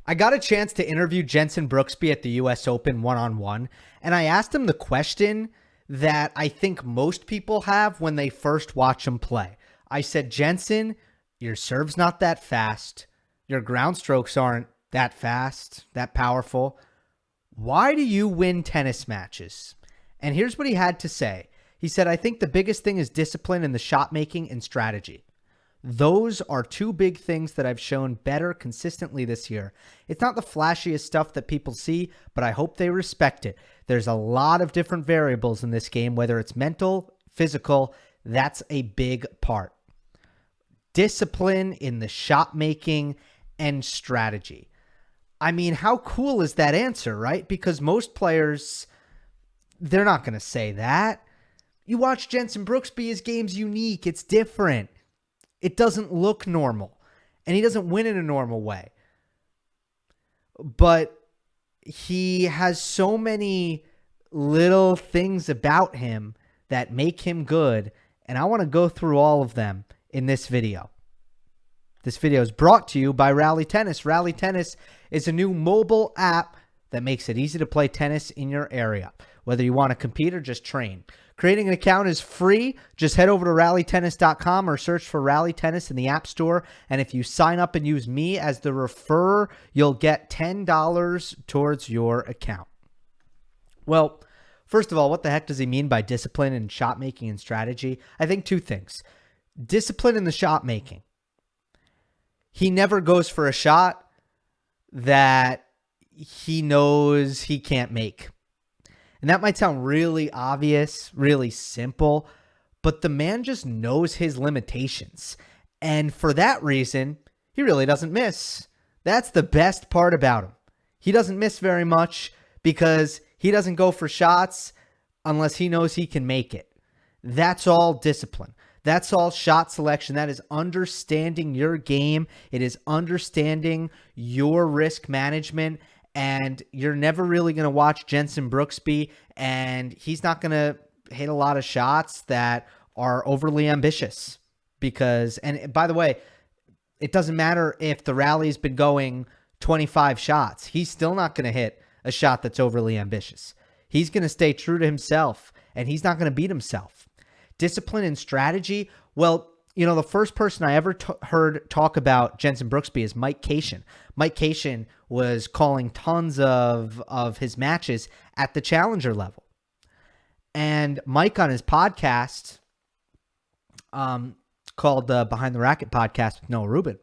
I got a chance to interview Jenson Brooksby at the U.S. Open one-on-one, and I asked him the question that I think most people have when they first watch him play. I said, Jenson, your serve's not that fast. Your ground strokes aren't that fast, that powerful. Why do you win tennis matches? And here's what he had to say. He said, I think the biggest thing is discipline in the shot making and strategy. Those are two big things that I've shown better consistently this year. It's not the flashiest stuff that people see, but I hope they respect it. There's a lot of different variables in this game, whether it's mental, physical, that's a big part. Discipline in the shot making and strategy. I mean, how cool is that answer, right? Because most players, they're not going to say that. You watch Jenson Brooksby, his game's unique. It's different. It doesn't look normal, and he doesn't win in a normal way. But he has so many little things about him that make him good, and I want to go through all of them in this video. This video is brought to you by Rally Tennis. Rally Tennis is a new mobile app that makes it easy to play tennis in your area, whether you want to compete or just train. Creating an account is free. Just head over to rallytennis.com or search for Rally Tennis in the App Store. And if you sign up and use me as the referrer, you'll get $10 towards your account. Well, first of all, what the heck does he mean by discipline in shot making and strategy? I think two things. Discipline in the shot making. He never goes for a shot that he knows he can't make. And that might sound really obvious, really simple, but the man just knows his limitations. And for that reason, he really doesn't miss. That's the best part about him. He doesn't miss very much because he doesn't go for shots unless he knows he can make it. That's all discipline. That's all shot selection. That is understanding your game. It is understanding your risk management. And you're never really going to watch Jenson Brooksby, and he's not going to hit a lot of shots that are overly ambitious. Because, and by the way, it doesn't matter if the rally's been going 25 shots. He's still not going to hit a shot that's overly ambitious. He's going to stay true to himself, and he's not going to beat himself. Discipline and strategy, well, you know, the first person I ever heard talk about Jenson Brooksby is Mike Cation. Mike Cation was calling tons of his matches at the challenger level. And Mike on his podcast called the Behind the Racket podcast with Noah Rubin,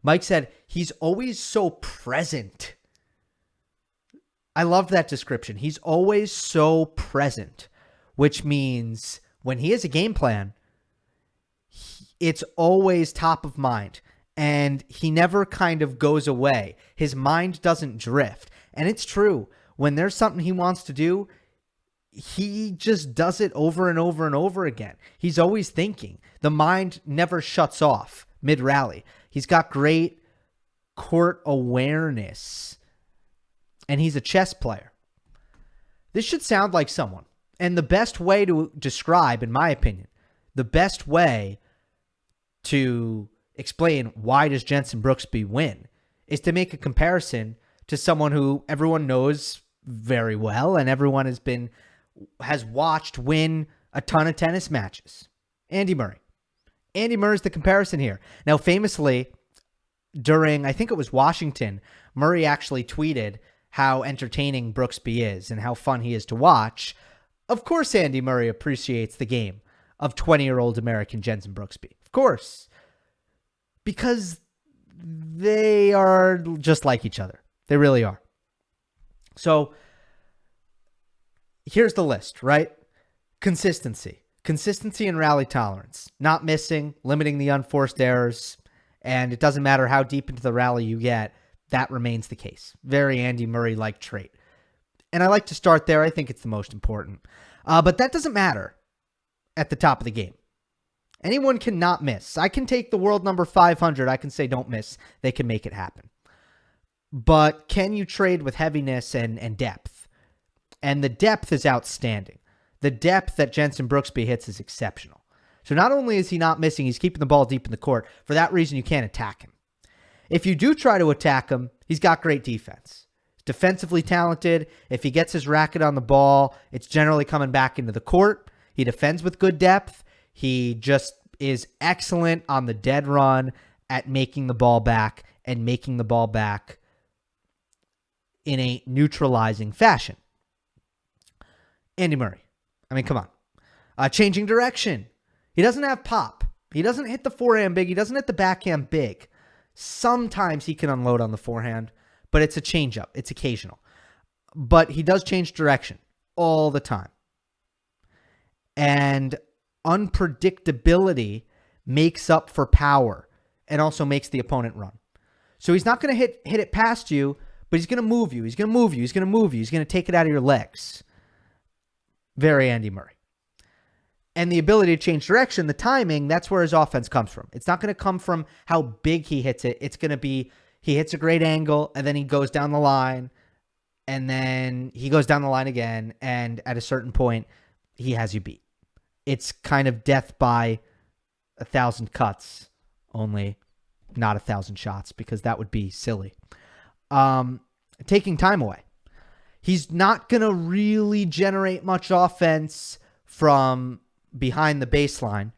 Mike said he's always so present. I love that description. He's always so present, which means when he has a game plan, it's always top of mind, and he never kind of goes away. His mind doesn't drift. And it's true. When there's something he wants to do, he just does it over and over and over again. He's always thinking. The mind never shuts off mid-rally. He's got great court awareness, and he's a chess player. This should sound like someone. And the best way to describe, in my opinion, the best way to explain why does Jenson Brooksby win is to make a comparison to someone who everyone knows very well and everyone has watched win a ton of tennis matches. Andy Murray. Andy Murray's the comparison here. Now, famously, during, I think it was Washington, Murray actually tweeted how entertaining Brooksby is and how fun he is to watch. Of course, Andy Murray appreciates the game of 20-year-old American Jenson Brooksby. Of course. Because they are just like each other. They really are. So, here's the list, right? Consistency. Consistency and rally tolerance. Not missing, limiting the unforced errors, and it doesn't matter how deep into the rally you get, that remains the case. Very Andy Murray-like trait. And I like to start there. I think it's the most important. But that doesn't matter at the top of the game. Anyone cannot miss. I can take the world number 500. I can say don't miss. They can make it happen. But can you trade with heaviness and depth? And the depth is outstanding. The depth that Jenson Brooksby hits is exceptional. So not only is he not missing, he's keeping the ball deep in the court. For that reason, you can't attack him. If you do try to attack him, He's got great defense. He's defensively talented. If he gets his racket on the ball, it's generally coming back into the court. He defends with good depth. He just is excellent on the dead run at making the ball back and making the ball back in a neutralizing fashion. Andy Murray. I mean, come on. Changing direction. He doesn't have pop. He doesn't hit the forehand big. He doesn't hit the backhand big. Sometimes he can unload on the forehand, but it's a changeup. It's occasional. But he does change direction all the time. And unpredictability makes up for power and also makes the opponent run. So he's not going to hit it past you, but he's going to move you. He's going to move you. He's going to move you. He's going to take it out of your legs. Very Andy Murray. And the ability to change direction, the timing, that's where his offense comes from. It's not going to come from how big he hits it. It's going to be he hits a great angle, and then he goes down the line, and then he goes down the line again, and at a certain point, he has you beat. It's kind of death by 1,000 cuts, only not 1,000 shots, because that would be silly. Taking time away. He's not going to really generate much offense from behind the baseline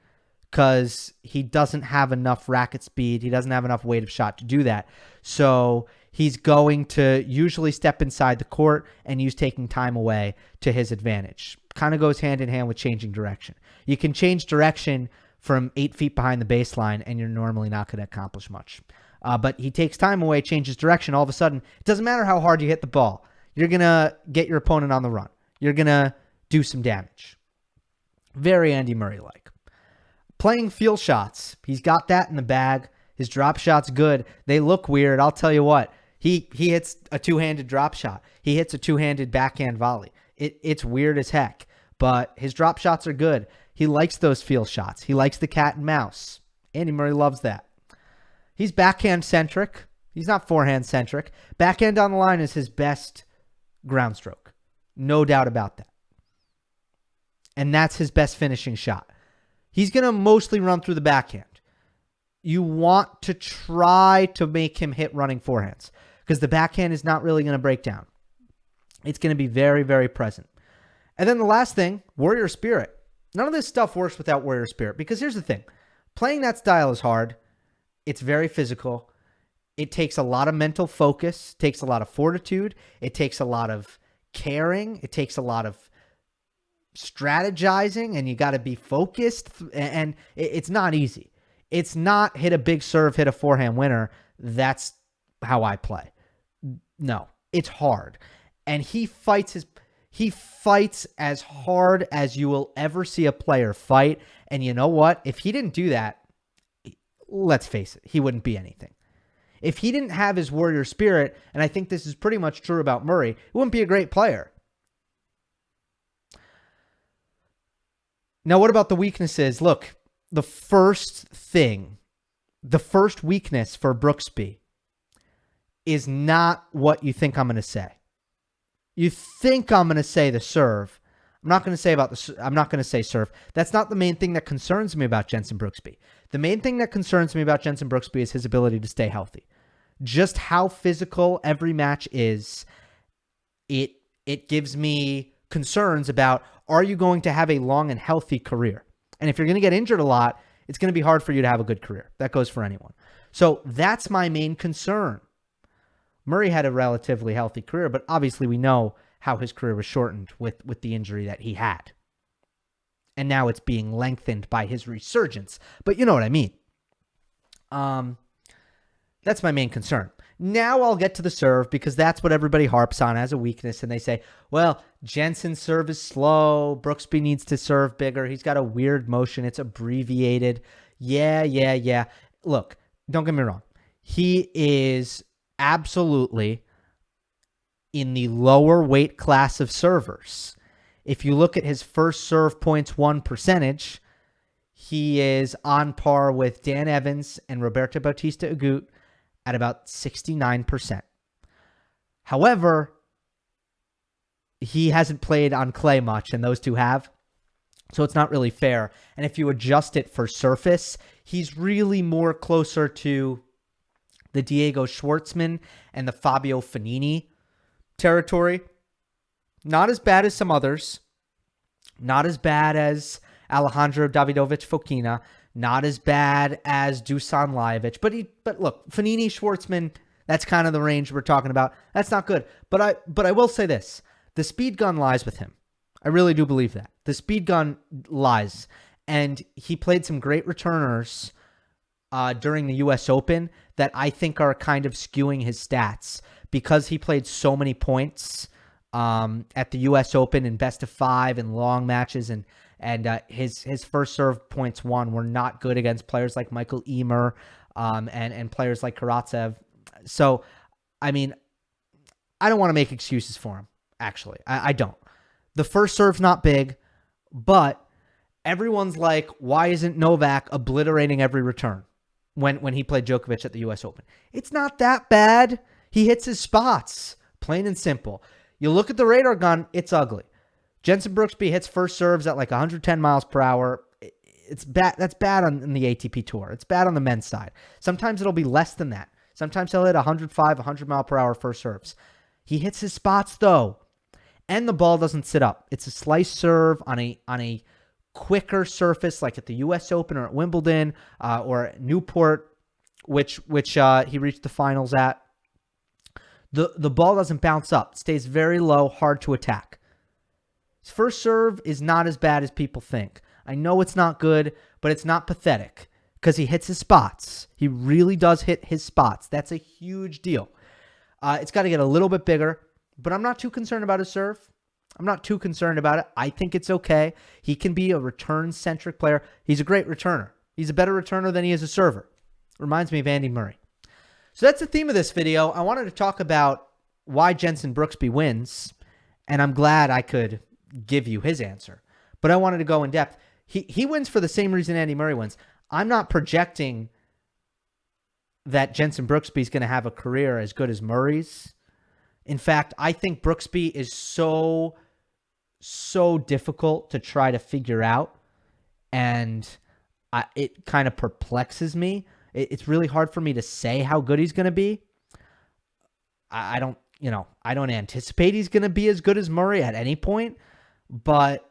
because he doesn't have enough racket speed. He doesn't have enough weight of shot to do that. So he's going to usually step inside the court and use taking time away to his advantage. Kind of goes hand in hand with changing direction. You can change direction from 8 feet behind the baseline and you're normally not going to accomplish much. But he takes time away, changes direction. All of a sudden, it doesn't matter how hard you hit the ball. You're going to get your opponent on the run. You're going to do some damage. Very Andy Murray-like. Playing field shots. He's got that in the bag. His drop shot's good. They look weird. I'll tell you what. He hits a two-handed drop shot. He hits a two-handed backhand volley. It's weird as heck. But his drop shots are good. He likes those field shots. He likes the cat and mouse. Andy Murray loves that. He's backhand-centric. He's not forehand-centric. Backhand on the line is his best ground stroke. No doubt about that. And that's his best finishing shot. He's going to mostly run through the backhand. You want to try to make him hit running forehands because the backhand is not really going to break down. It's going to be very, very present. And then the last thing, warrior spirit. None of this stuff works without warrior spirit because here's the thing. Playing that style is hard. It's very physical. It takes a lot of mental focus, takes a lot of fortitude. It takes a lot of caring. It takes a lot of strategizing, and you got to be focused. And it's not easy. It's not hit a big serve, hit a forehand winner. That's how I play. No, it's hard. And he fights as hard as you will ever see a player fight. And you know what? If he didn't do that, let's face it, he wouldn't be anything. If he didn't have his warrior spirit, and I think this is pretty much true about Murray, he wouldn't be a great player. Now, what about the weaknesses? Look, the first weakness for Brooksby is not what you think I'm going to say. You think I'm going to say the serve. I'm not going to say serve. That's not the main thing that concerns me about Jenson Brooksby. The main thing that concerns me about Jenson Brooksby is his ability to stay healthy. Just how physical every match is, it gives me concerns about, are you going to have a long and healthy career? And if you're going to get injured a lot, it's going to be hard for you to have a good career. That goes for anyone. So that's my main concern. Murray had a relatively healthy career, but obviously we know how his career was shortened with the injury that he had. And now it's being lengthened by his resurgence. But you know what I mean. That's my main concern. Now I'll get to the serve because that's what everybody harps on as a weakness. And they say, well, Jenson's serve is slow. Brooksby needs to serve bigger. He's got a weird motion. It's abbreviated. Yeah. Look, don't get me wrong. He is absolutely in the lower weight class of servers. If you look at his first serve points won percentage, he is on par with Dan Evans and Roberto Bautista Agut at about 69%. However, he hasn't played on clay much, and those two have. So it's not really fair. And if you adjust it for surface, he's really more closer to the Diego Schwartzman and the Fabio Fognini territory. Not as bad as some others. Not as bad as Alejandro Davidovich Fokina. Not as bad as Dusan Lajovic. But look, Fognini, Schwartzman, that's kind of the range we're talking about. That's not good. But I will say this. The speed gun lies with him. I really do believe that. The speed gun lies. And he played some great returners during the U.S. Open that I think are kind of skewing his stats because he played so many points at the U.S. Open in best of 5 and long matches, and his first serve points won were not good against players like Michael Emer and players like Karatsev. So, I mean, I don't want to make excuses for him, actually. I don't. The first serve's not big, but everyone's like, why isn't Novak obliterating every return when he played Djokovic at the U.S. Open? It's not that bad. He hits his spots, plain and simple. You look at the radar gun, it's ugly. Jenson Brooksby hits first serves at like 110 miles per hour. It's bad. That's bad on the ATP Tour. It's bad on the men's side. Sometimes it'll be less than that. Sometimes he'll hit 105, 100 mile per hour first serves. He hits his spots though, and the ball doesn't sit up. It's a slice serve on a quicker surface like at the U.S. Open or at Wimbledon or at Newport, which he reached the finals at. The ball doesn't bounce up. It stays very low, hard to attack. His first serve is not as bad as people think. I know it's not good, but it's not pathetic because he hits his spots. He really does hit his spots. That's a huge deal. It's got to get a little bit bigger, but I'm not too concerned about his serve. I'm not too concerned about it. I think it's okay. He can be a return-centric player. He's a great returner. He's a better returner than he is a server. Reminds me of Andy Murray. So that's the theme of this video. I wanted to talk about why Jenson Brooksby wins, and I'm glad I could give you his answer. But I wanted to go in depth. He wins for the same reason Andy Murray wins. I'm not projecting that Jenson Brooksby is going to have a career as good as Murray's. In fact, I think Brooksby is so difficult to try to figure out, and it kind of perplexes me. It's really hard for me to say how good he's going to be. I don't anticipate he's going to be as good as Murray at any point, but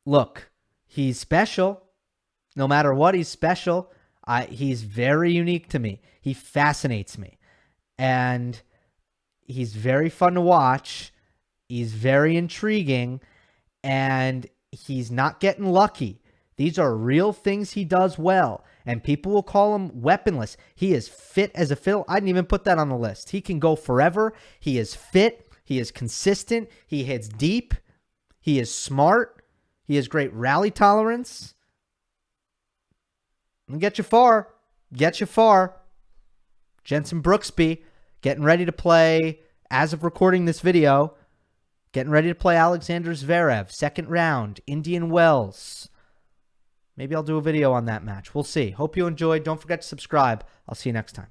look, he's special. No matter what, he's special. He's very unique to me. He fascinates me, and he's very fun to watch. He's very intriguing, and he's not getting lucky. These are real things he does well, and people will call him weaponless. He is fit as a fiddle. I didn't even put that on the list. He can go forever. He is fit. He is consistent. He hits deep. He is smart. He has great rally tolerance. And get you far. Get you far. Jenson Brooksby getting ready to play, as of recording this video, getting ready to play Alexander Zverev, second round, Indian Wells. Maybe I'll do a video on that match. We'll see. Hope you enjoyed. Don't forget to subscribe. I'll see you next time.